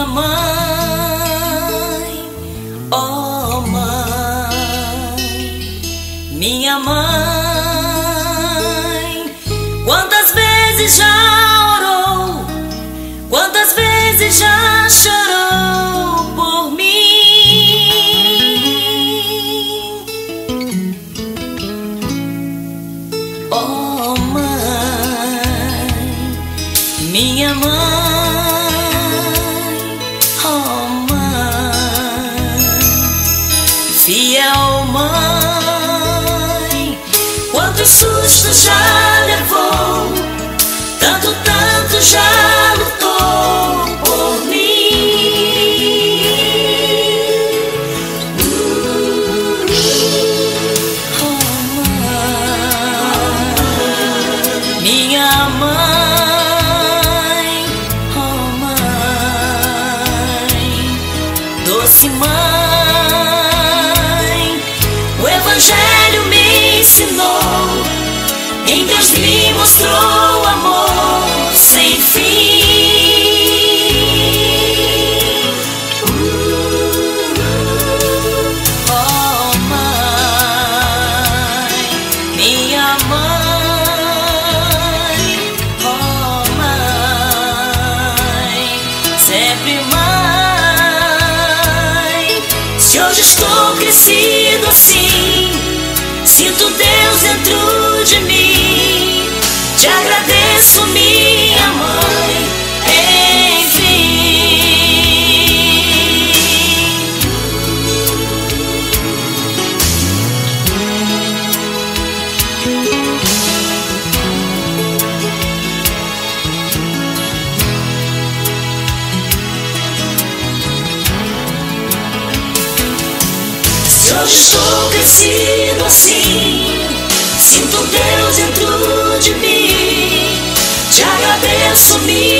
minha mãe, oh mãe, minha mãe, quantas vezes já orou, quantas vezes já chorou por mim. Oh mãe, minha mãe, oh mãe, fiel mãe, quantos sustos já levou, tanto, tanto já lutou por mim. Oh mãe, minha mãe, oh mãe, doce mãe, o Evangelho me ensinou, em Deus me mostrou amor sem fim. Oh mãe, minha mãe, oh mãe, sempre mãe. Se hoje estou crescido assim, sinto Deus dentro de mim, te agradeço, minha mãe, enfim. Se hoje estou crescido assim, sinto Deus dentro de mim, te agradeço, minha